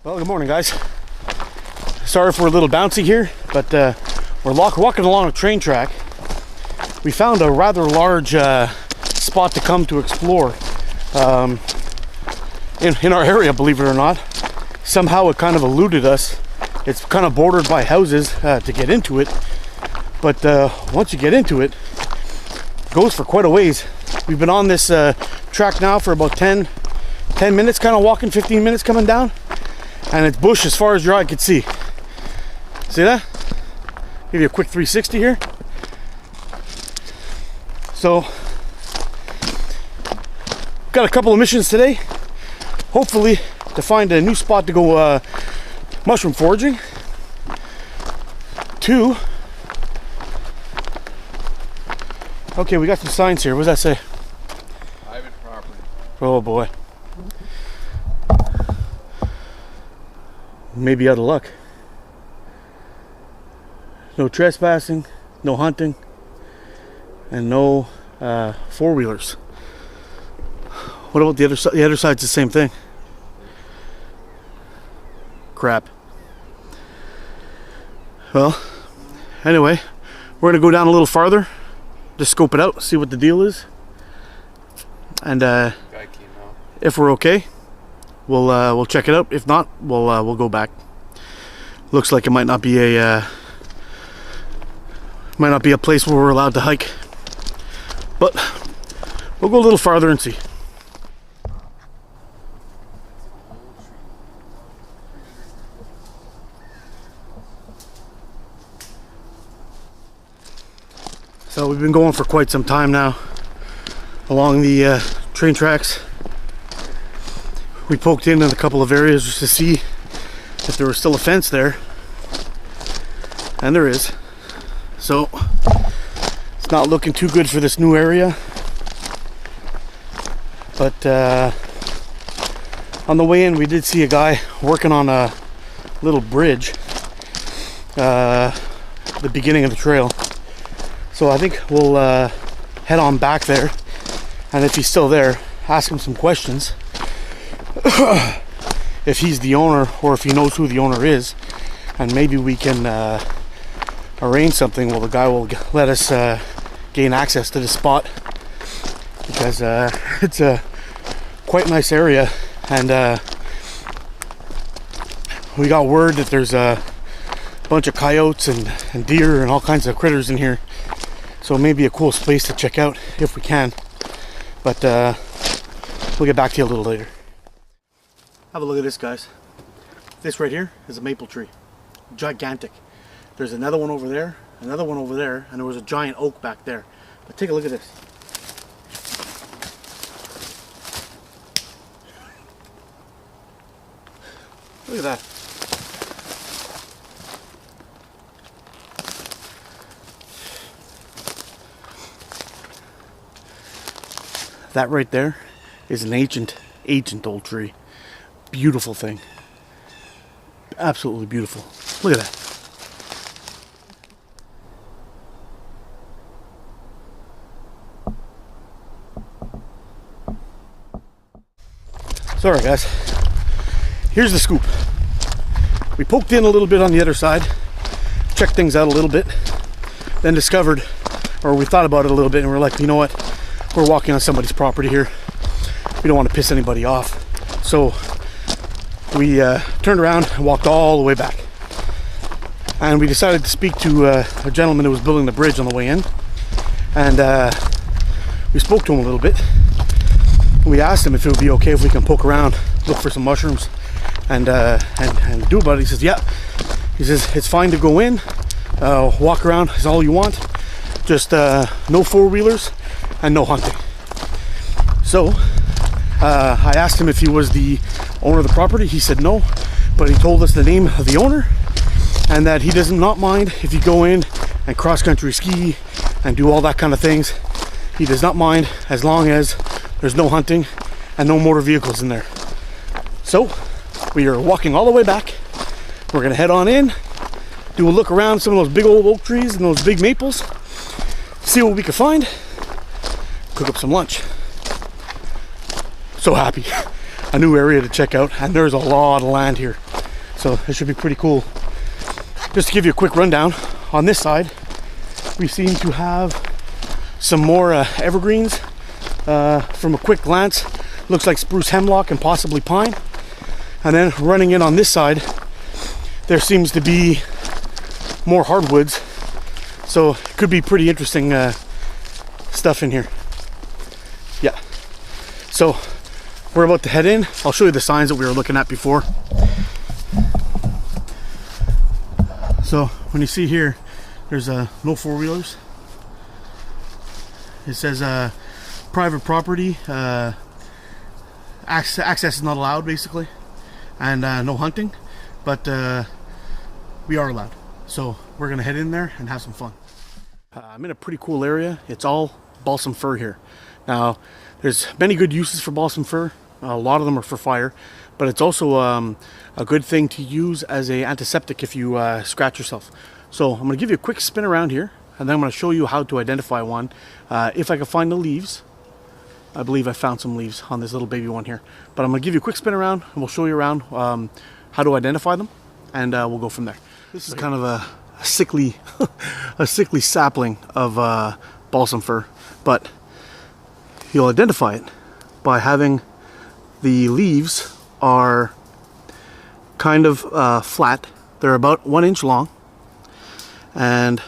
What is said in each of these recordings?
Well, good morning, guys. Sorry if we're a little bouncy here, but we're walking along a train track. We found a rather large spot to come to explore in our area, believe it or not. Somehow it kind of eluded us. It's kind of bordered by houses to get into it, but once you get into it, it goes for quite a ways. We've been on this track now for about 10 minutes, kind of walking, 15 minutes coming down. And it's bush as far as your eye could see. See that? Give you a quick 360 here. So, got a couple of missions today. Hopefully to find a new spot to go mushroom foraging. 2. Okay, we got some signs here. What does that say? Private property. Oh boy. Maybe out of luck. No trespassing, no hunting, and no four-wheelers. What about the other side? The other side's the same thing. Crap. Well, anyway, we're gonna go down a little farther, just scope it out, see what the deal is, and Guy came out. if we're okay, we'll check it out. If not, we'll go back. Looks like it might not be a place where we're allowed to hike, but we'll go a little farther and see. So we've been going for quite some time now along the train tracks. We poked in a couple of areas just to see if there was still a fence there, and there is. So it's not looking too good for this new area, but on the way in we did see a guy working on a little bridge, the beginning of the trail. So I think we'll head on back there, and if he's still there, ask him some questions. If he's the owner, or if he knows who the owner is, and maybe we can arrange something where the guy will let us gain access to the spot, because it's a quite nice area, and we got word that there's a bunch of coyotes and deer and all kinds of critters in here, so it may be a cool space to check out if we can, but we'll get back to you a little later. Have a look at this, guys. This right here is a maple tree. Gigantic. There's another one over there, and there was a giant oak back there. But take a look at this. Look at that. That right there is an ancient old tree. Beautiful thing. Absolutely beautiful. Look at that. Sorry, guys. Here's the scoop. We poked in a little bit on the other side, checked things out a little bit, then discovered, or we thought about it a little bit, and we're like, you know what? We're walking on somebody's property here. We don't want to piss anybody off. So we turned around and walked all the way back. And we decided to speak to a gentleman who was building the bridge on the way in. And we spoke to him a little bit. We asked him if it would be okay if we can poke around, look for some mushrooms, and do about it. He says, yeah. He says, it's fine to go in, walk around is all you want. Just no four-wheelers and no hunting. So I asked him if he was the owner of the property. He said no, but he told us the name of the owner, and that he does not mind if you go in and cross-country ski and do all that kind of things. He does not mind as long as there's no hunting and no motor vehicles in there. So we are walking all the way back. We're gonna head on in, do a look around some of those big old oak trees and those big maples, see what we can find, cook up some lunch. So happy. A new area to check out, and there's a lot of land here. So it should be pretty cool. Just to give you a quick rundown, on this side, we seem to have some more evergreens. From a quick glance, looks like spruce, hemlock, and possibly pine. And then running in on this side, there seems to be more hardwoods. So it could be pretty interesting stuff in here. Yeah. So we're about to head in. I'll show you the signs that we were looking at before. So when you see here, there's no four-wheelers. It says private property, access is not allowed, basically, and no hunting, but we are allowed. So we're gonna head in there and have some fun. I'm in a pretty cool area. It's all balsam fir here. Now, there's many good uses for balsam fir. A lot of them are for fire, but it's also a good thing to use as a antiseptic if you scratch yourself. So I'm gonna give you a quick spin around here, and then I'm gonna show you how to identify one. If I can find the leaves. I believe I found some leaves on this little baby one here, but I'm gonna give you a quick spin around and we'll show you around how to identify them, and we'll go from there. This is kind of a sickly a sickly sapling of balsam fir, but you'll identify it by having the leaves are kind of flat. They're about 1 inch long, and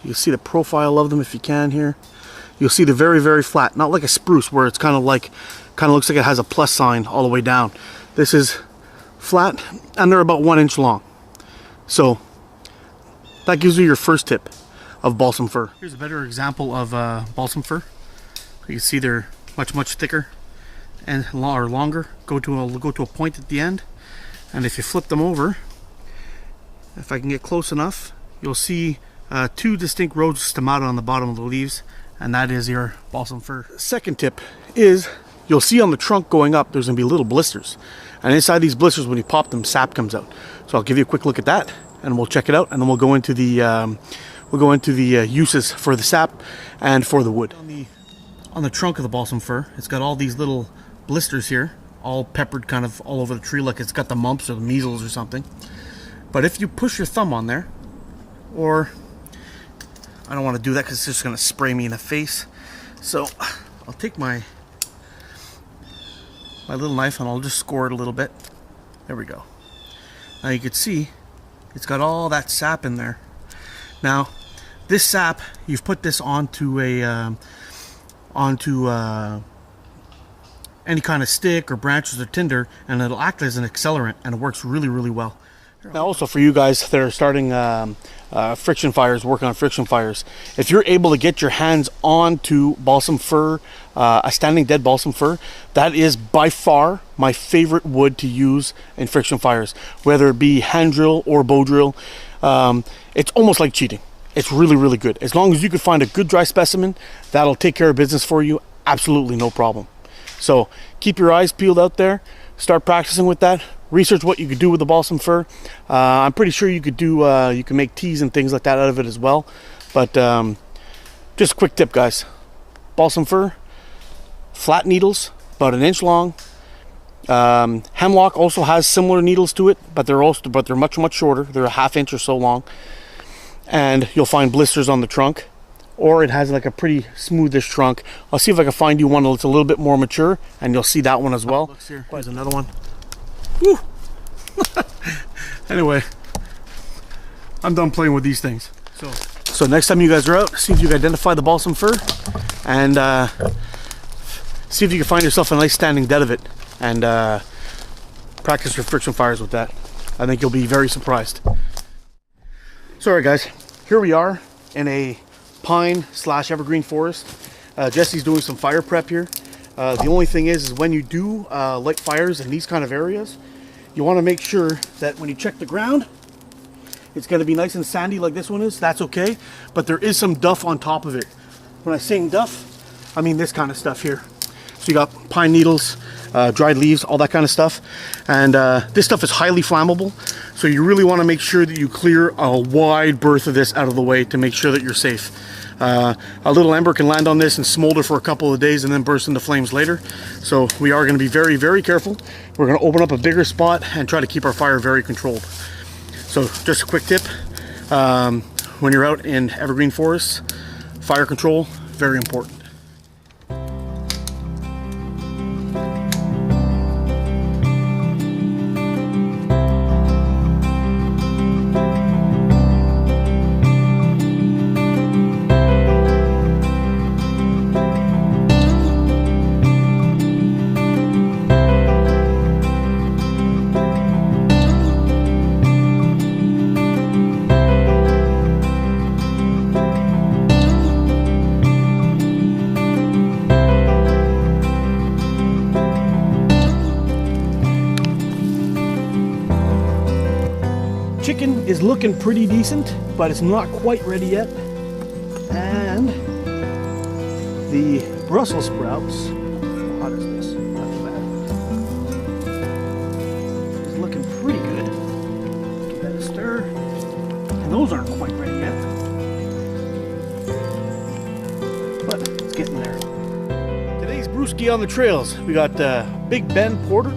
you see the profile of them if you can here. You'll see they're very, very flat, not like a spruce where it's kind of looks like it has a plus sign all the way down. This is flat, and they're about 1 inch long. So that gives you your first tip of balsam fir. Here's a better example of balsam fir. You can see they're much thicker and longer. Go to a point at the end, and if you flip them over, if I can get close enough, you'll see two distinct rows of stomata on the bottom of the leaves, and that is your balsam fir. Second tip is you'll see on the trunk going up there's gonna be little blisters, and inside these blisters, when you pop them, sap comes out. So I'll give you a quick look at that, and we'll check it out, and then we'll go into the uses for the sap and for the wood. On the trunk of the balsam fir, it's got all these little blisters here, all peppered kind of all over the tree, like it's got the mumps or the measles or something. But if you push your thumb on there, or I don't want to do that because it's just going to spray me in the face. So I'll take my little knife and I'll just score it a little bit. There we go. Now you can see it's got all that sap in there. Now this sap, you've put this onto any kind of stick or branches or tinder, and it'll act as an accelerant, and it works really, really well. Now also for you guys that are starting friction fires, working on friction fires, if you're able to get your hands onto balsam fir, a standing dead balsam fir, that is by far my favorite wood to use in friction fires, whether it be hand drill or bow drill. It's almost like cheating. It's really, really good. As long as you can find a good dry specimen, that'll take care of business for you. Absolutely no problem. So keep your eyes peeled out there, start practicing with that. Research what you could do with the balsam fir. I'm pretty sure you could do, you can make teas and things like that out of it as well. But just a quick tip, guys. Balsam fir, flat needles, about 1 inch long. Hemlock also has similar needles to it, but they're much shorter. They're a 1/2 inch or so long. And you'll find blisters on the trunk, or it has like a pretty smoothish trunk. I'll see if I can find you one that's a little bit more mature, and you'll see that one as well. Here's another one. Woo! Anyway, I'm done playing with these things. So next time you guys are out, see if you can identify the balsam fir, and see if you can find yourself a nice standing dead of it, and practice your friction fires with that. I think you'll be very surprised. So alright guys, here we are in a pine / evergreen forest. Jesse's doing some fire prep here. The only thing is when you do light fires in these kind of areas, you want to make sure that when you check the ground, it's going to be nice and sandy like this one is. That's okay, but there is some duff on top of it. When I say duff, I mean this kind of stuff here. So you got pine needles, dried leaves, all that kind of stuff, and this stuff is highly flammable, so you really want to make sure that you clear a wide berth of this out of the way to make sure that you're safe. A little ember can land on this and smolder for a couple of days and then burst into flames later. So we are going to be very, very careful. We're going to open up a bigger spot and try to keep our fire very controlled. So just a quick tip, when you're out in evergreen forests, fire control, very important. Chicken is looking pretty decent, but it's not quite ready yet. And the Brussels sprouts, how hot is this? Not too bad. It's looking pretty good. Give that a stir. And those aren't quite ready yet, but it's getting there. Today's brewski on the trails. We got Big Ben Porter.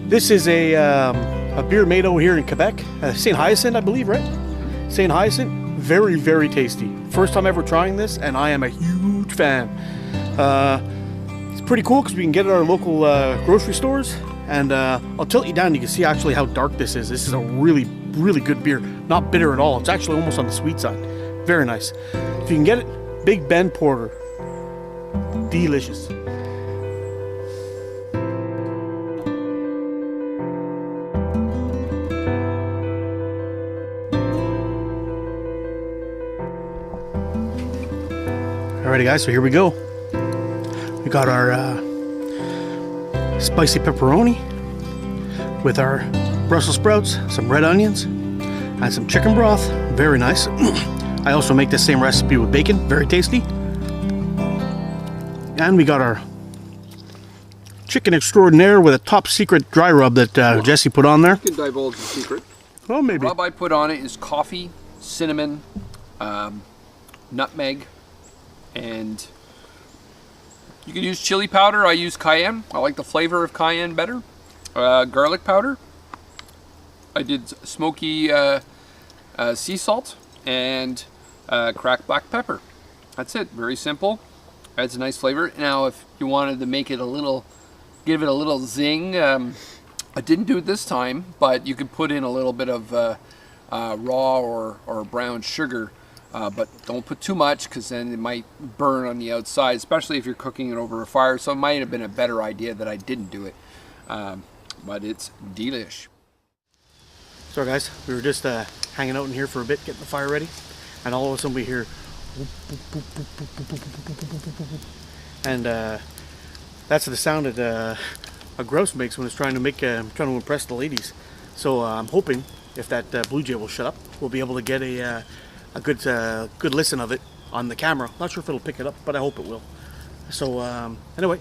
This is a beer made over here in Quebec. St. Hyacinthe, I believe, right? St. Hyacinthe, very, very tasty. First time ever trying this, and I am a huge fan. It's pretty cool because we can get it at our local grocery stores. And I'll tilt you down, you can see actually how dark this is. This is a really, really good beer. Not bitter at all. It's actually almost on the sweet side. Very nice. If you can get it, Big Ben Porter. Delicious. Alrighty guys, so here we go. We got our spicy pepperoni with our Brussels sprouts, some red onions, and some chicken broth. Very nice. I also make the same recipe with bacon. Very tasty. And we got our chicken extraordinaire with a top secret dry rub that Jesse put on there. You can divulge the secret. Well, maybe. The rub I put on it is coffee, cinnamon, nutmeg, and you can use chili powder. I use cayenne. I like the flavor of cayenne better. Garlic powder. I did smoky sea salt and cracked black pepper. That's it. Very simple. Adds a nice flavor. Now, if you wanted to make it a little, give it a little zing, I didn't do it this time, but you could put in a little bit of raw or brown sugar. But don't put too much because then it might burn on the outside, especially if you're cooking it over a fire. So it might have been a better idea that I didn't do it. But it's delish. So guys, we were just hanging out in here for a bit, getting the fire ready. And all of a sudden we hear... And that's the sound that a grouse makes when it's trying to impress the ladies. So I'm hoping if that blue jay will shut up, we'll be able to get a good listen of it on the camera. Not sure if it'll pick it up, but I hope it will. So anyway,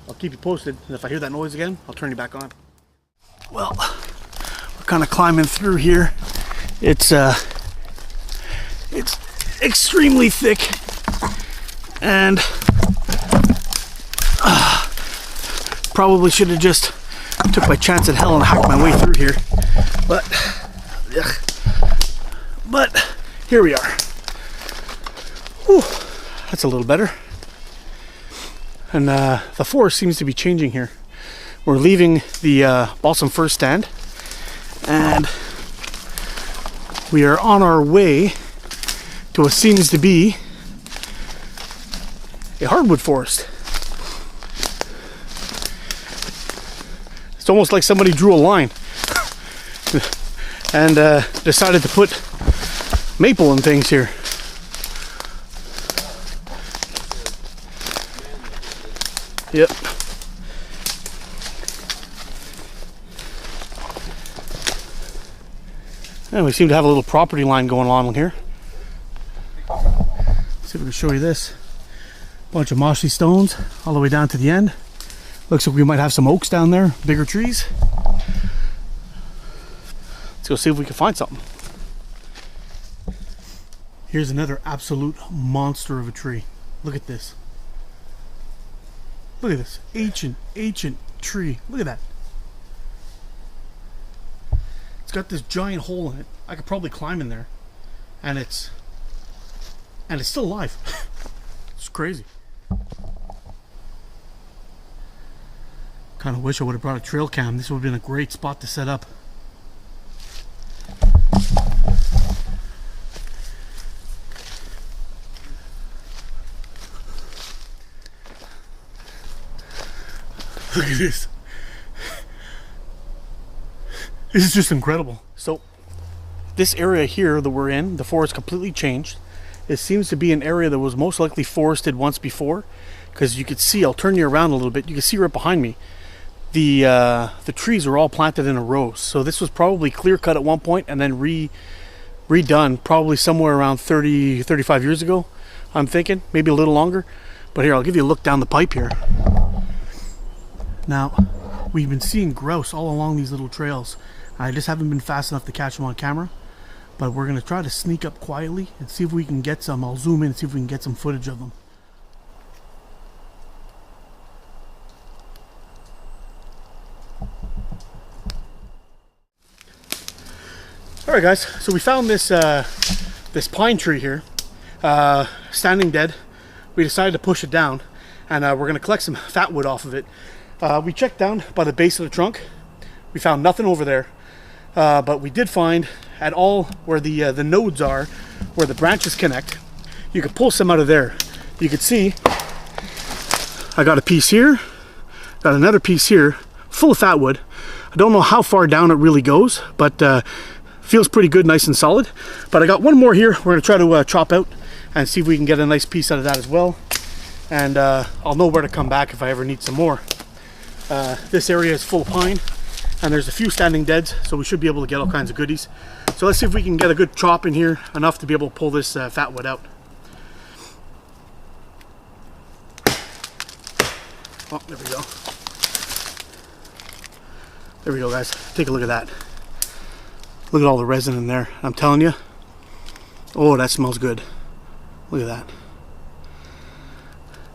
I'll keep you posted, and if I hear that noise again, I'll turn you back on. Well, we're kind of climbing through here. It's extremely thick, and probably should have just took my chance at hell and hacked my way through here, but here we are. Whew, that's a little better. And the forest seems to be changing here. We're leaving the balsam fir stand, and we are on our way to what seems to be a hardwood forest. It's almost like somebody drew a line and decided to put maple and things here. Yep. And we seem to have a little property line going along here. Let's see if we can show you this. Bunch of mossy stones all the way down to the end. Looks like we might have some oaks down there, bigger trees. Let's go see if we can find something. Here's another absolute monster of a tree. Look at this. Look at this ancient tree. Look at that. It's got this giant hole in it. I could probably climb in there, and it's still alive. It's crazy. Kind of wish I would have brought a trail cam. This would have been a great spot to set up. Look at this. This is just incredible. So this area here that we're in, the forest completely changed. It seems to be an area that was most likely forested once before, because you could see, I'll turn you around a little bit, you can see right behind me, the trees are all planted in a row. So this was probably clear cut at one point and then redone probably somewhere around 35 years ago, I'm thinking, maybe a little longer. But here, I'll give you a look down the pipe here. Now, we've been seeing grouse all along these little trails. I just haven't been fast enough to catch them on camera, but we're going to try to sneak up quietly and see if we can get some. I'll zoom in and see if we can get some footage of them. Alright guys, so we found this this pine tree here, standing dead. We decided to push it down, and we're going to collect some fatwood off of it. We checked down by the base of the trunk. We found nothing over there, but we did find at all where the nodes are, where the branches connect. You could pull some out of there. You could see I got a piece here, got another piece here, full of fatwood. I don't know how far down it really goes, but feels pretty good, nice and solid. But I got one more here. We're going to try to chop out and see if we can get a nice piece out of that as well. And I'll know where to come back if I ever need some more. This area is full of pine, and there's a few standing deads, so we should be able to get all kinds of goodies. So let's see if we can get a good chop in here, enough to be able to pull this fatwood out. Oh, there we go. There we go, guys. Take a look at that. Look at all the resin in there. I'm telling you. Oh, that smells good. Look at that.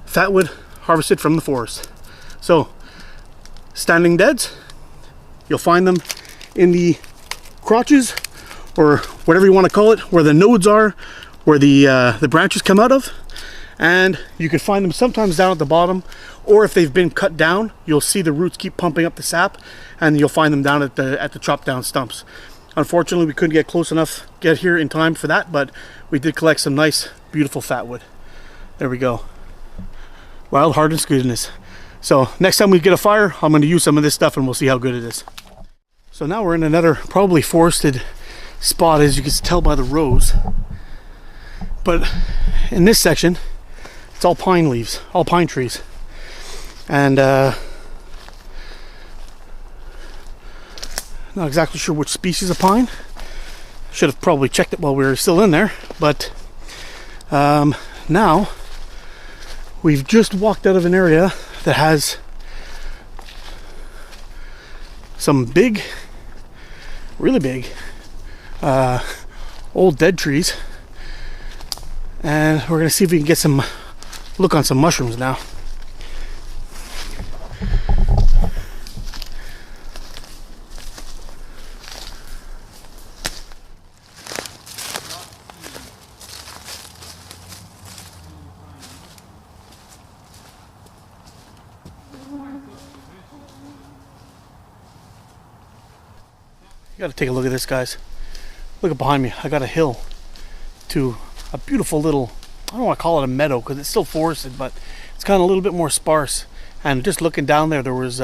Fatwood harvested from the forest. So, standing deads, you'll find them in the crotches, or whatever you want to call it, where the nodes are, where the branches come out of. And you can find them sometimes down at the bottom, or if they've been cut down, you'll see the roots keep pumping up the sap, and you'll find them down at the chopped down stumps. Unfortunately, we couldn't get close enough, get here in time for that, but we did collect some nice, beautiful fatwood. There we go. Wild hardness goodness. So next time we get a fire, I'm going to use some of this stuff and we'll see how good it is. So now we're in another probably forested spot, as you can tell by the rows. But in this section, it's all pine leaves, all pine trees. And not exactly sure which species of pine. Should have probably checked it while we were still in there. But now we've just walked out of an area that has some big, really big, old dead trees. And we're going to see if we can get some look on some mushrooms now. You got to take a look at this, guys. Look at behind me. I got a hill to a beautiful little, I don't want to call it a meadow because it's still forested, but it's kind of a little bit more sparse. And just looking down there, there was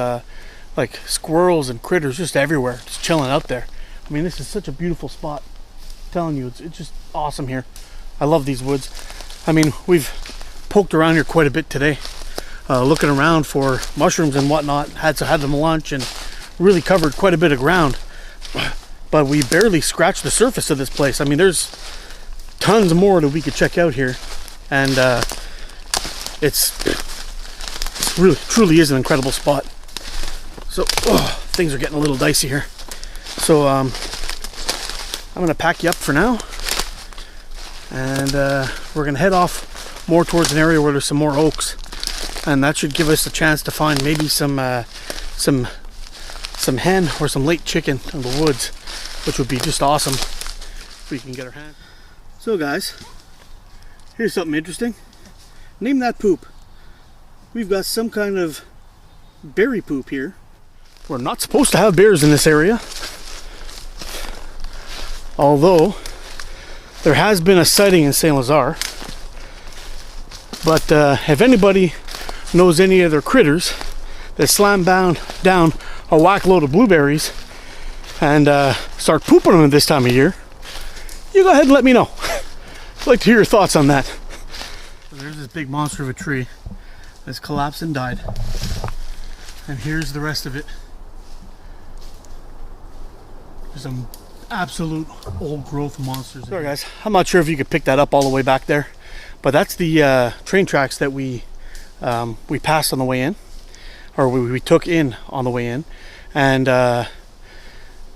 like squirrels and critters just everywhere, just chilling out there. I mean, this is such a beautiful spot. I'm telling you, it's just awesome here. I love these woods. I mean, we've poked around here quite a bit today, looking around for mushrooms and whatnot. Had them lunch and really covered quite a bit of ground. But we barely scratched the surface of this place. I mean, there's tons more that we could check out here, and it's really, truly is an incredible spot. So things are getting a little dicey here. So I'm gonna pack you up for now, and we're gonna head off more towards an area where there's some more oaks, and that should give us a chance to find maybe some hen or some late chicken in the woods, which would be just awesome if we can get our hand. So guys, here's something interesting. Name that poop. We've got some kind of berry poop here. We're not supposed to have bears in this area, although there has been a sighting in St. Lazare. But if anybody knows any other critters that slam down a whack load of blueberries and start pooping them this time of year, you go ahead and let me know. I'd like to hear your thoughts on that. So there's this big monster of a tree that's collapsed and died. And here's the rest of it. There's some absolute old growth monsters. Sorry guys, I'm not sure if you could pick that up all the way back there, but that's the train tracks that we passed on the way in, or we took in on the way in, and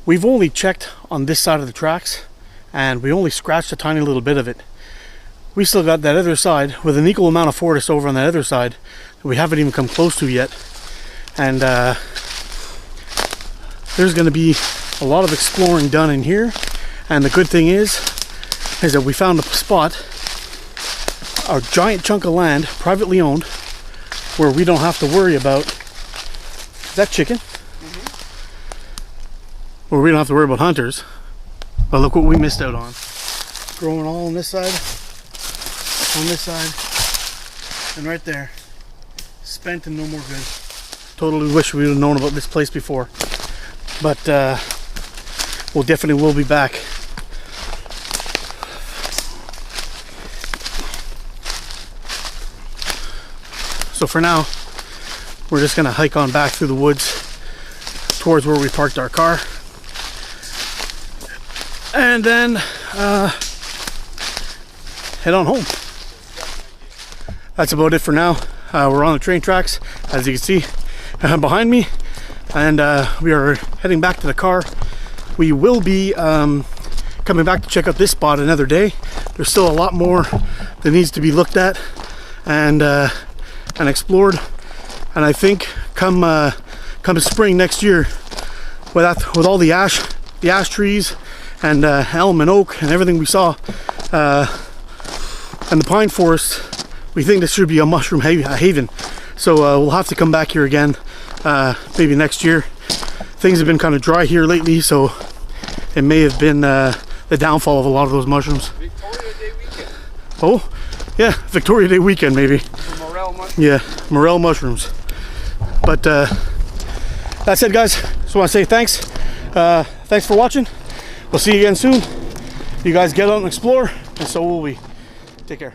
we've only checked on this side of the tracks, and we only scratched a tiny little bit of it. We still got that other side with an equal amount of forest over on that other side that we haven't even come close to yet, and there's going to be a lot of exploring done in here. And the good thing is that we found a spot, a giant chunk of land, privately owned, where we don't have to worry about, is that chicken? Where we don't have to worry about hunters. But look what we missed out on. Growing all on this side, on this side, and right there. Spent and no more good. Totally wish we would have known about this place before. But we'll definitely will be back. So for now, we're just gonna hike on back through the woods towards where we parked our car, and then head on home. That's about it for now. We're on the train tracks, as you can see behind me, and we are heading back to the car. We will be coming back to check out this spot another day. There's still a lot more that needs to be looked at and explored, and I think come spring next year, with all the ash trees and elm and oak and everything we saw, and the pine forest, we think this should be a mushroom haven. So we'll have to come back here again maybe next year. Things have been kind of dry here lately, so it may have been the downfall of a lot of those mushrooms. Victoria Day weekend. Oh, yeah, Victoria Day weekend maybe. The morel mushrooms. Yeah, morel mushrooms. But that's it, guys. Just want to say thanks. Thanks for watching. We'll see you again soon. You guys get out and explore, and so will we. Take care.